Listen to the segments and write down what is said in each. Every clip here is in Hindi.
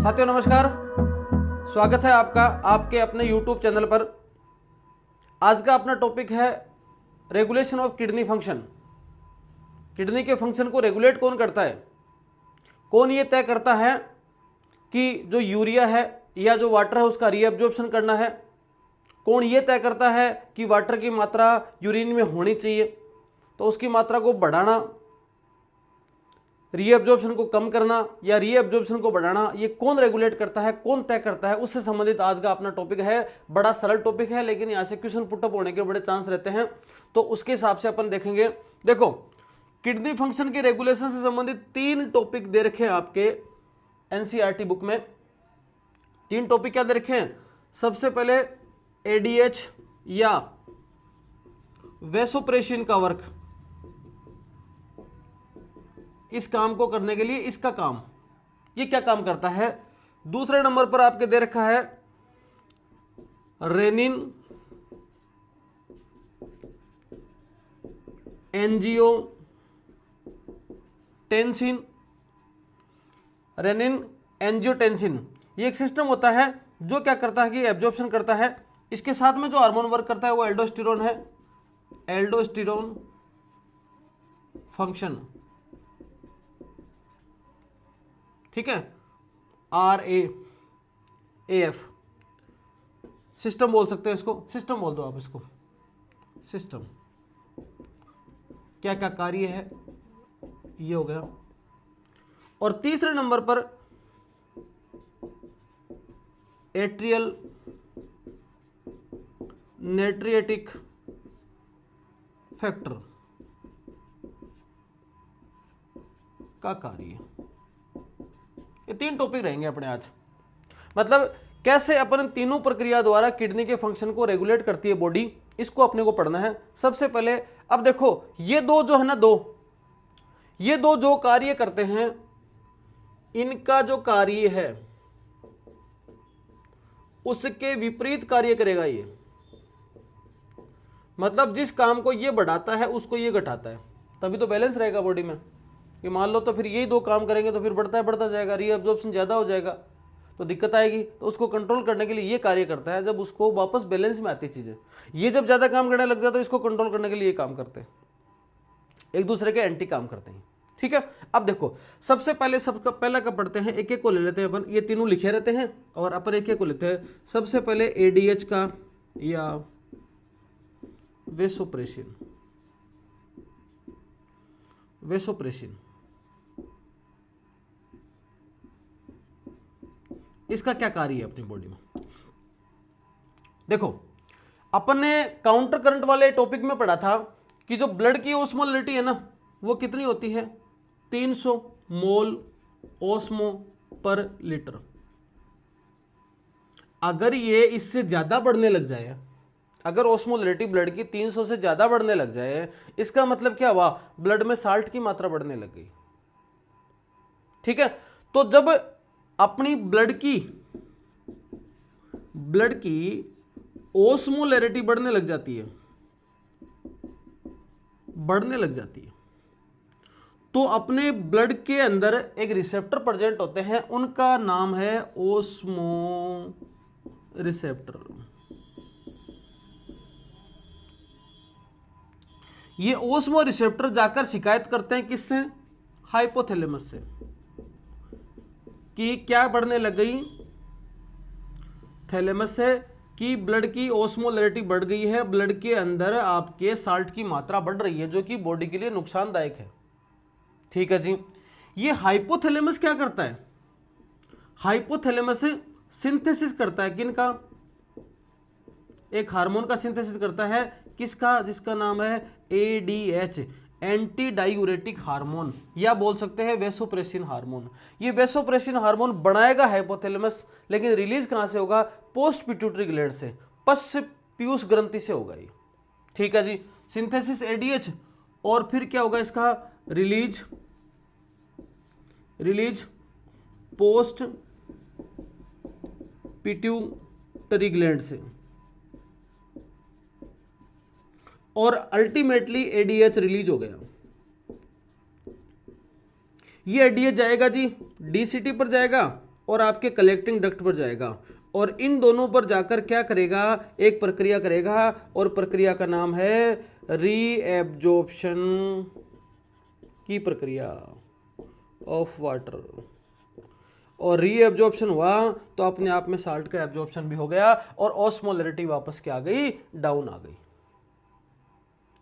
साथियों नमस्कार, स्वागत है आपका आपके अपने YouTube चैनल पर। आज का अपना टॉपिक है regulation of kidney function. Kidney के फंक्शन को रेगुलेट कौन करता है, कौन ये तय करता है कि जो यूरिया है या जो वाटर है उसका रीअब्जॉर्प्शन करना है, कौन ये तय करता है कि वाटर की मात्रा यूरिन में होनी चाहिए तो उसकी मात्रा को बढ़ाना, रीअब्जॉर्प्शन को कम करना या रीअब्जॉर्प्शन को बढ़ाना, ये कौन रेगुलेट करता है, कौन तय करता है, उससे संबंधित आज का अपना टॉपिक है। बड़ा सरल टॉपिक है लेकिन यहाँ से क्वेश्चन पुटअप होने के बड़े चांस रहते हैं, तो उसके हिसाब से अपन देखेंगे। देखो, किडनी फंक्शन के रेगुलेशन से संबंधित 3 टॉपिक दे रखे हैं आपके एनसीईआरटी बुक में। 3 टॉपिक क्या दे रखे हैं? सबसे पहले एडीएच या वैसोप्रेसिन का वर्क, इस काम को करने के लिए इसका काम, ये क्या काम करता है। दूसरे नंबर पर आपके दे रखा है रेनिन एंजियोटेंसिन। रेनिन एंजियोटेंसिन ये एक सिस्टम होता है जो क्या करता है कि एब्जॉर्प्शन करता है। इसके साथ में जो हार्मोन वर्क करता है वो एल्डोस्टेरोन है, एल्डोस्टेरोन फंक्शन, ठीक है, RAAF सिस्टम बोल सकते हैं इसको, सिस्टम बोल दो आप इसको, सिस्टम। क्या क्या कार्य है ये हो गया। और तीसरे नंबर पर एट्रियल नेट्रिएटिक फैक्टर का कार्य। ये 3 टॉपिक रहेंगे अपने आज। मतलब कैसे अपन तीनों प्रक्रिया द्वारा किडनी के फंक्शन को रेगुलेट करती है बॉडी, इसको अपने को पढ़ना है। सबसे पहले अब देखो, ये दो जो है ना, ये दो जो कार्य करते हैं, इनका जो कार्य है उसके विपरीत कार्य करेगा ये। मतलब जिस काम को ये बढ़ाता है उसको ये घटाता है, तभी तो बैलेंस रहेगा बॉडी में। कि मान लो तो फिर यही 2 काम करेंगे तो फिर बढ़ता जाएगा, रीअब्जॉर्प्शन ज़्यादा हो जाएगा तो दिक्कत आएगी। तो उसको कंट्रोल करने के लिए ये कार्य करता है, जब उसको वापस बैलेंस में आती चीज़ें। ये जब ज़्यादा काम करने लग जाता है, इसको कंट्रोल करने के लिए ये काम करते हैं, एक दूसरे के एंटी काम करते हैं, ठीक है। अब देखो, सबसे पहले सबका पहला का पढ़ते हैं, एक एक को ले लेते हैं अपन। ये तीनों लिखे रहते हैं और अपन एक एक को लेते हैं। सबसे पहले एडीएच का या वैसोप्रेसिन। वैसोप्रेसिन इसका क्या कार्य है अपनी बॉडी में? देखो, अपन ने काउंटर करंट वाले टॉपिक में पढ़ा था कि जो ब्लड की ओस्मोलरिटी है ना, वो कितनी होती है? 300 मोल ओस्मो पर लीटर। अगर ये इससे ज्यादा बढ़ने लग जाए, अगर ओस्मोलरिटी ब्लड की 300 से ज्यादा बढ़ने लग जाए, इसका मतलब क्या हुआ? ब्लड में साल्ट की मात्रा बढ़ने लग गई, ठीक है। तो जब अपनी ब्लड की ओस्मोलरिटी बढ़ने लग जाती है, तो अपने ब्लड के अंदर एक रिसेप्टर प्रेजेंट होते हैं, उनका नाम है ओस्मो रिसेप्टर। ये ओस्मो रिसेप्टर जाकर शिकायत करते हैं किससे? हाइपोथैलेमस से, कि क्या बढ़ने लग गई? थैलेमस से, कि ब्लड की ओस्मोलरिटी बढ़ गई है, ब्लड के अंदर आपके साल्ट की मात्रा बढ़ रही है, जो कि बॉडी के लिए नुकसानदायक है, ठीक है जी। ये हाइपोथैलेमस क्या करता है? हाइपोथैलेमस सिंथेसिस करता है, किनका? एक हार्मोन का सिंथेसिस करता है, किसका? जिसका नाम है एडीएच, एंटी डायूरेटिक हार्मोन, या बोल सकते हैं वैसोप्रेसिन हार्मोन। ये वैसोप्रेसिन हार्मोन बनाएगा हाइपोथैलेमस, लेकिन रिलीज कहां से होगा? पोस्ट पिट्यूटरी ग्लैंड से, पश्च पीयूष ग्रंथि से होगा ये, ठीक है जी। सिंथेसिस एडीएच, और फिर क्या होगा इसका? रिलीज पोस्ट पिट्यूटरी ग्लैंड से, और अल्टीमेटली एडीएच रिलीज हो गया। ये एडीएच जाएगा जी डीसीटी पर जाएगा, और आपके कलेक्टिंग डक्ट पर जाएगा और इन दोनों पर जाकर क्या करेगा, एक प्रक्रिया करेगा और प्रक्रिया का नाम है रीएब्जॉर्प्शन की प्रक्रिया ऑफ वाटर। और रीएब्जॉर्प्शन हुआ तो अपने आप में साल्ट का एब्जॉर्प्शन भी हो गया और ऑस्मोलरिटी वापस क्या आ गई, डाउन आ गई।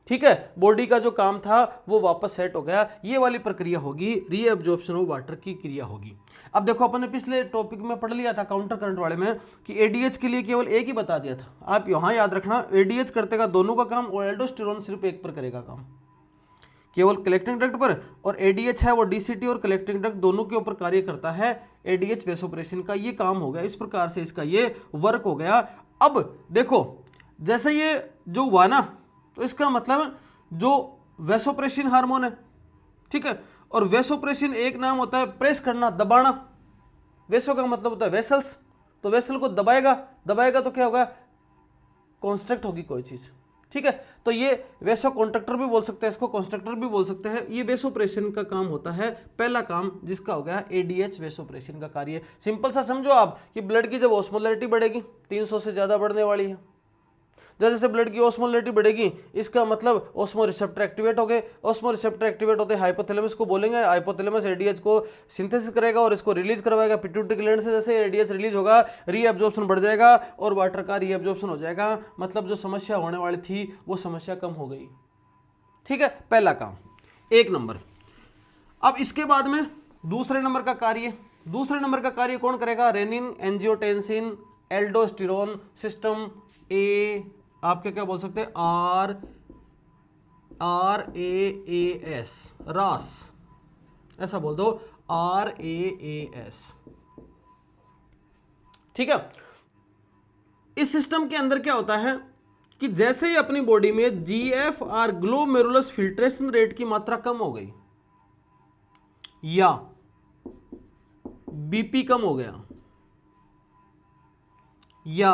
ठीक है, बॉडी का जो काम था वो वापस सेट हो गया। ये वाली प्रक्रिया होगी, रीएब्जॉर्प्शन ऑफ वाटर की क्रिया होगी। अब देखो अपन ने पिछले टॉपिक में पढ़ लिया था काउंटर करंट वाले में कि एडीएच के लिए केवल एक ही बता दिया था। आप यहां याद रखना, एडीएच करतेगा दोनों का काम और एल्डोस्टेरोन सिर्फ एक पर करेगा काम, केवल कलेक्टिंग डक्ट पर। और एडीएच है वो डीसीटी और कलेक्टिंग डक्ट दोनों के ऊपर कार्य करता है। एडीएच वेसोप्रेशन का ये काम हो गया, इस प्रकार से इसका ये वर्क हो गया। अब देखो जैसे ये जो हुआ ना, तो इसका मतलब जो वेसोप्रेसिन हार्मोन है, ठीक है, और वेसोप्रेसिन एक नाम होता है प्रेस करना, दबाना। वेसो का मतलब होता है वेसल्स, तो वेसल को दबाएगा, दबाएगा तो क्या होगा, कॉन्स्ट्रक्ट होगी कोई चीज। ठीक है, तो ये वेसो कॉन्ट्रैक्टर भी बोल सकते हैं, इसको कॉन्स्ट्रक्टर भी बोल सकते हैं। ये वेसोप्रेशन का काम होता है, पहला काम जिसका हो गया एडीएच वेसोप्रेशन का कार्य। सिंपल सा समझो आप कि ब्लड की जब ऑस्मोलरिटी बढ़ेगी 300 से ज्यादा बढ़ने वाली है, जैसे जैसे ब्लड की ऑस्मोलरिटी बढ़ेगी इसका मतलब ऑस्मो रिसेप्टर एक्टिवेट हो गए। ऑस्मो रिसेप्टर एक्टिवेट होते हाइपोथैलेमस को बोलेंगे, हाइपोथैलेमस एडीएच को सिंथेसिस करेगा और इसको रिलीज करवाएगा पिट्यूटरी ग्लैंड से। जैसे एडीएच रिलीज होगा रीएब्जॉर्प्शन बढ़ जाएगा और वाटर का रीएब्जॉर्प्शन हो जाएगा, मतलब जो समस्या होने वाली थी वो समस्या कम हो गई। ठीक है, पहला काम 1 नंबर। अब इसके बाद में दूसरे नंबर का कार्य, दूसरे नंबर का कार्य कौन करेगा, रेनिन एंजियोटेंसिन एल्डोस्टेरोन सिस्टम ए, आपके क्या बोल सकते हैं, RAAS, रास, ऐसा बोल दो, RAAS। ठीक है, इस सिस्टम के अंदर क्या होता है कि जैसे ही अपनी बॉडी में GFR ग्लोमेरुलस फिल्ट्रेशन रेट की मात्रा कम हो गई या BP कम हो गया या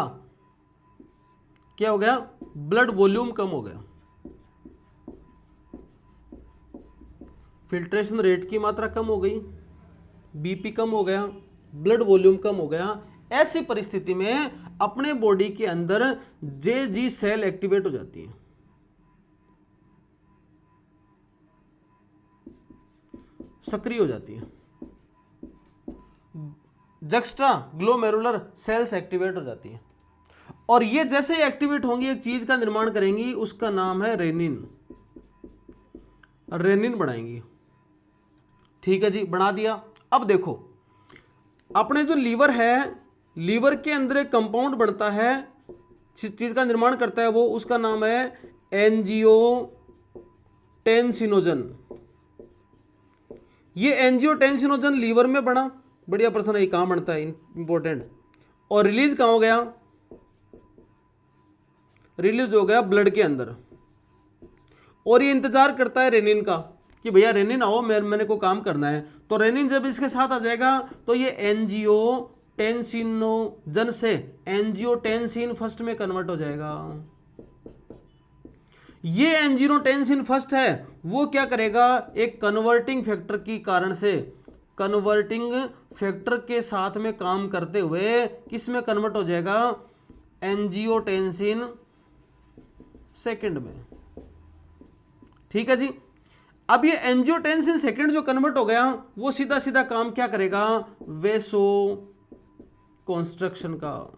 क्या हो गया, ब्लड वॉल्यूम कम हो गया, फिल्ट्रेशन रेट की मात्रा कम हो गई, बीपी कम हो गया, ब्लड वॉल्यूम कम हो गया, ऐसी परिस्थिति में अपने बॉडी के अंदर जेजी सेल एक्टिवेट हो जाती है। सक्रिय हो जाती है, जक्स्ट्रा ग्लोमेरुलर सेल्स एक्टिवेट हो जाती है और ये जैसे ही एक्टिवेट होंगी एक चीज का निर्माण करेंगी, उसका नाम है रेनिन। रेनिन बनाएंगी। ठीक है जी, बना दिया। अब देखो अपने जो लीवर है, लीवर के अंदर एक कंपाउंड बनता है, चीज का निर्माण करता है वो, उसका नाम है एंजियोटेंसिनोजन। ये एंजियोटेंसिनोजन लीवर में बना, बढ़िया प्रश्न है, कहां बनता है, इंपॉर्टेंट। और रिलीज कहां हो गया, रिलीज हो गया ब्लड के अंदर। और ये इंतजार करता है रेनिन का कि भैया रेनिन आओ, मैंने को काम करना है। तो रेनिन जब इसके साथ आ जाएगा तो ये एंजियोटेंसिनोजन से एंजियोटेंसिन फर्स्ट में कन्वर्ट हो जाएगा। ये एंजियोटेंसिन फर्स्ट है वो क्या करेगा, एक कन्वर्टिंग फैक्टर की कारण से, कन्वर्टिंग फैक्टर के साथ में काम करते हुए किस में कन्वर्ट हो जाएगा, एंजियोटेंसिन सेकंड में। ठीक है जी, अब ये एंजियोटेंसिन सेकंड जो कन्वर्ट हो गया वो सीधा सीधा काम क्या करेगा, वेसो कंस्ट्रक्शन का।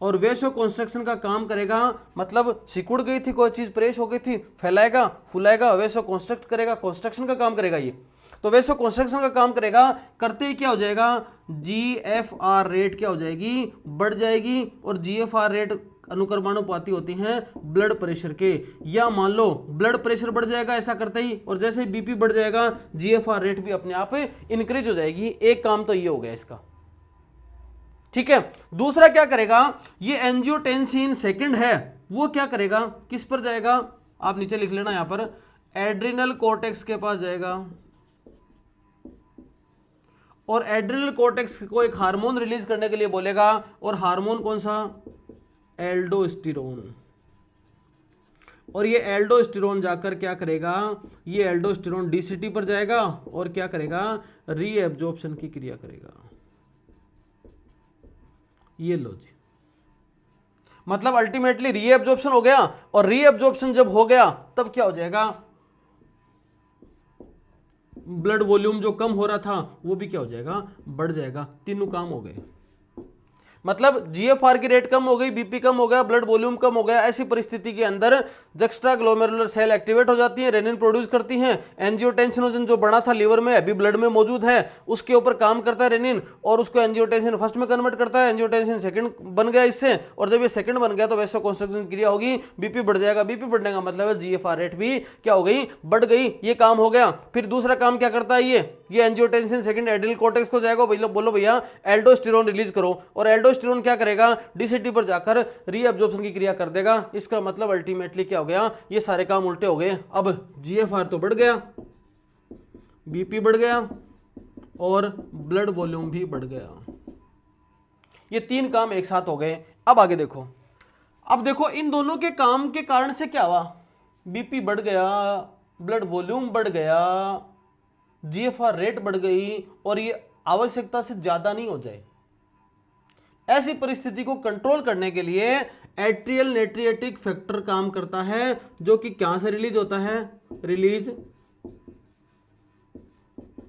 और वेसो कंस्ट्रक्शन का काम करेगा, मतलब सिकुड़ गई थी कोई चीज, प्रेस हो गई थी, फैलाएगा फुलाएगा, वेसो कंस्ट्रक्ट करेगा, कंस्ट्रक्शन का काम करेगा ये। तो वेसो कंस्ट्रक्शन का काम करेगा, करते ही क्या हो जाएगा, GFR रेट क्या हो जाएगी, बढ़ जाएगी। और GFR रेट अनुक्रमानुपाती होती हैं ब्लड प्रेशर के। या मान लो ब्लड प्रेशर बढ़ जाएगा ऐसा करते ही, और जैसे ही बीपी बढ़ जाएगा GFR रेट भी अपने आप इंक्रीज हो जाएगी। एक काम तो ये हो गया इसका। ठीक है, दूसरा क्या करेगा, ये एंजियोटेंसिन सेकंड है वो क्या करेगा, किस पर जाएगा, आप नीचे लिख लेना यहां पर, एड्रिनल कॉर्टेक्स के पास जाएगा। और एड्रिनल कॉर्टेक्स को एक हार्मोन रिलीज करने के लिए बोलेगा, और हार्मोन कौन सा, एल्डोस्टेरोन। और ये एल्डोस्टेरोन जाकर क्या करेगा, ये एल्डोस्टेरोन डीसीटी पर जाएगा और क्या करेगा, रीएब्जॉर्प्शन की क्रिया करेगा। ये लो जी, मतलब अल्टीमेटली रीएब्जॉर्प्शन हो गया, और रीएब्जॉर्प्शन जब हो गया तब क्या हो जाएगा, ब्लड वॉल्यूम जो कम हो रहा था वो भी क्या हो जाएगा, बढ़ जाएगा। तीनों काम हो गए। मतलब जीएफआर की रेट कम हो गई, बीपी कम हो गया, ब्लड वॉल्यूम कम हो गया। ऐसी परिस्थिति के अंदर जक्स्ट्रा ग्लोमेरुलर सेल एक्टिवेट हो जाती हैं, रेनिन प्रोड्यूस करती हैं। एंजियोटेंसिनोजन जो बना था लीवर में, अभी ब्लड में मौजूद है, उसके ऊपर काम करता है रेनिन, और उसको एंजियोटेंसिन फर्स्ट में कन्वर्ट करता है, एंजियोटेंसिन सेकंड बन गया इससे, और जब ये सेकंड बन गया तो वैसो कंस्ट्रक्शन क्रिया होगी, बीपी बढ़ जाएगा। बीपी बढ़ने का मतलब है जीएफआर रेट भी क्या हो गई, बढ़ गई। ये काम हो गया। फिर दूसरा काम क्या करता है ये एंजियोटेंसिन सेकंड एड्रिनल कॉर्टेक्स को जाएगा, बोलो भैया एल्डोस्टेरोन रिलीज करो, और एल्डोस्टेरोन क्या करेगा, डीसीटी पर जाकर रीअब्जॉर्प्शन की क्रिया कर देगा। इसका मतलब अल्टीमेटली क्या हो गया, ये सारे काम उल्टे हो गए। अब जीएफआर तो बढ़ गया, बीपी बढ़ गया, और ब्लड वॉल्यूम भी बढ़ गया। ये तीन काम एक साथ हो गए। अब आगे देखो, अब देखो इन दोनों के काम के कारण से क्या हुआ, बीपी बढ़ गया, ब्लड वॉल्यूम बढ़ गया, जीएफआर रेट बढ़ गई, और ये आवश्यकता से ज्यादा नहीं हो जाए। ऐसी परिस्थिति को कंट्रोल करने के लिए एट्रियल नेट्रिएटिक फैक्टर काम करता है, जो कि क्या से रिलीज होता है, रिलीज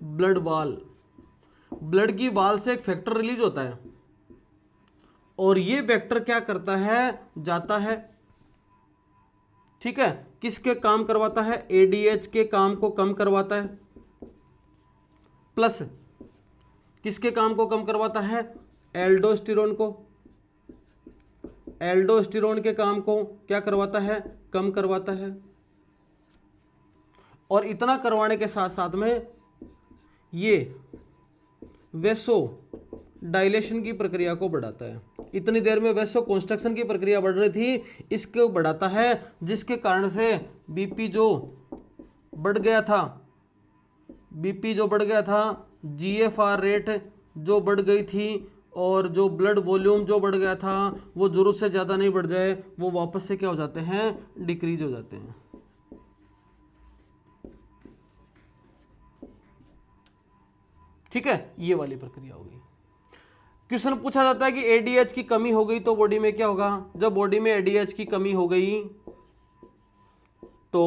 ब्लड वाल, ब्लड की वाल से एक फैक्टर रिलीज होता है, और ये फैक्टर क्या करता है, जाता है, ठीक है, किसके काम करवाता है, एडीएच के काम को कम करवाता है, प्लस किसके काम को कम करवाता है, एल्डोस्टेरोन को, एल्डोस्टेरोन के काम को क्या करवाता है, कम करवाता है। और इतना करवाने के साथ साथ में ये वेसो डायलेशन की प्रक्रिया को बढ़ाता है। इतनी देर में वेसो कंस्ट्रक्शन की प्रक्रिया बढ़ रही थी, इसको बढ़ाता है, जिसके कारण से बीपी जो बढ़ गया था, बीपी जो बढ़ गया था, जीएफआर रेट जो बढ़ गई थी, और जो ब्लड वॉल्यूम जो बढ़ गया था वो जरूरत से ज़्यादा नहीं बढ़ जाए, वो वापस से क्या हो जाते हैं, डिक्रीज हो जाते हैं। ठीक है, ये वाली प्रक्रिया होगी। क्वेश्चन पूछा जाता है कि एडीएच की कमी हो गई तो बॉडी में क्या होगा। जब बॉडी में एडीएच की कमी हो गई तो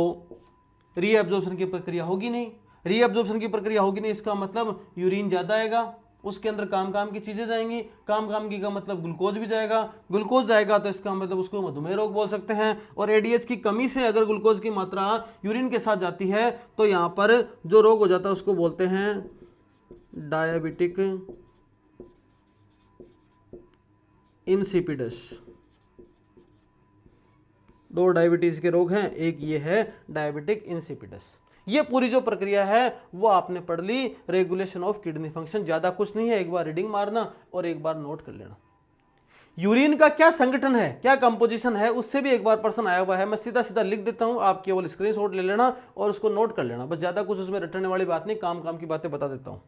रीअब्जॉर्प्शन की प्रक्रिया होगी नहीं, रीअब्जॉर्प्शन की प्रक्रिया होगी नहीं, इसका मतलब यूरिन ज्यादा आएगा, उसके अंदर काम की चीजें जाएंगी, काम की का मतलब ग्लूकोज भी जाएगा, ग्लूकोज जाएगा तो इसका मतलब उसको मधुमेह रोग बोल सकते हैं। और एडीएच की कमी से अगर ग्लूकोज की मात्रा यूरिन के साथ जाती है तो यहाँ पर जो रोग हो जाता है उसको बोलते हैं डायबिटिक इंसिपिडस। दो डायबिटीज के रोग हैं, एक ये है डायबिटिक इंसिपिडस। ये पूरी जो प्रक्रिया है वो आपने पढ़ ली, रेगुलेशन ऑफ किडनी फंक्शन। ज्यादा कुछ नहीं है, एक बार रीडिंग मारना और एक बार नोट कर लेना। यूरिन का क्या संगठन है, क्या कंपोजिशन है, उससे भी एक बार प्रश्न आया हुआ है, मैं सीधा सीधा लिख देता हूं, आप केवल स्क्रीनशॉट ले लेना और उसको नोट कर लेना। बस ज्यादा कुछ उसमें रटने वाली बात नहीं, काम की बातें बता देता हूं।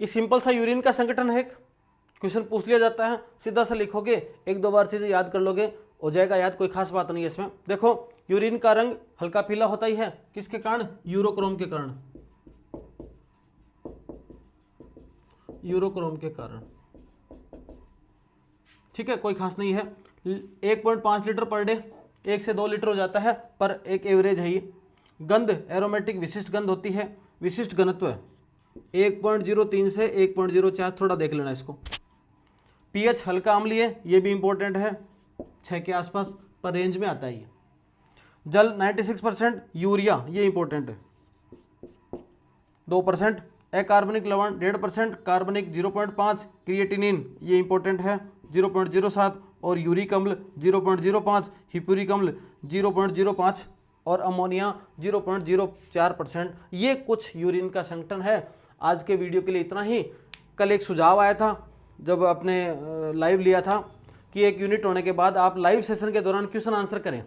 ये सिंपल सा यूरिन का संगठन है, क्वेश्चन पूछ लिया जाता है, सीधा सा लिखोगे, एक दो बार चीज़ें याद कर लोगे, हो जाएगा याद, कोई खास बात नहीं है इसमें। देखो यूरिन का रंग हल्का पीला होता ही है, किसके कारण? यूरोक्रोम के कारण, यूरोक्रोम के कारण, ठीक है, कोई खास नहीं है। 1.5 लीटर पर डे, 1 से 2 लीटर हो जाता है, पर एक एवरेज है ये। गंध एरोमेटिक विशिष्ट गंध होती है, विशिष्ट घनत्व 1.03 से 1.04, थोड़ा देख लेना इसको। पीएच हल्का अम्लीय, ये भी इंपॉर्टेंट है, 6 के आसपास, पर रेंज में आता है ये। जल 96%, यूरिया ये इंपॉर्टेंट है 2%, अकार्बनिक लवण 1.5%, कार्बनिक 0.5, क्रिएटिनिन ये इंपॉर्टेंट है 0.07, और यूरिक अम्ल 0.05, हिप्यूरिक अम्ल 0.05 और अमोनिया 0.04%। ये कुछ यूरिन का संगठन है। आज के वीडियो के लिए इतना ही। कल एक सुझाव आया था जब अपने लाइव लिया था कि एक यूनिट होने के बाद आप लाइव सेशन के दौरान क्वेश्चन आंसर करें।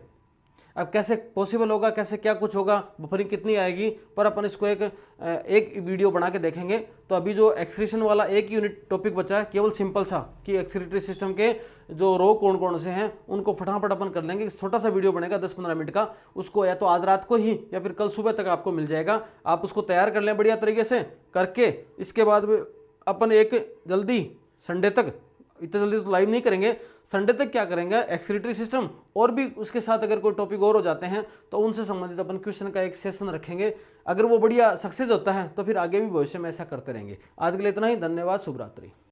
अब कैसे पॉसिबल होगा, कैसे क्या कुछ होगा, बफरिंग कितनी आएगी, पर अपन इसको एक वीडियो बना के देखेंगे। तो अभी जो एक्सक्रीशन वाला एक यूनिट टॉपिक बचा है, केवल सिंपल सा कि एक्सक्रीटरी सिस्टम के जो रोग कौन कौन से हैं उनको फटाफट अपन कर लेंगे। छोटा सा वीडियो बनेगा 10-15 मिनट का, उसको या तो आज रात को ही या फिर कल सुबह तक आपको मिल जाएगा। आप उसको तैयार कर लें बढ़िया तरीके से करके, इसके बाद अपन एक जल्दी संडे तक, इतना जल्दी तो लाइव नहीं करेंगे, संडे तक क्या करेंगे, एक्सक्रीटरी सिस्टम और भी उसके साथ अगर कोई टॉपिक और हो जाते हैं तो उनसे संबंधित अपन क्वेश्चन का एक सेशन रखेंगे। अगर वो बढ़िया सक्सेस होता है तो फिर आगे भी भविष्य में ऐसा करते रहेंगे। आज के लिए इतना ही, धन्यवाद, शुभ रात्रि।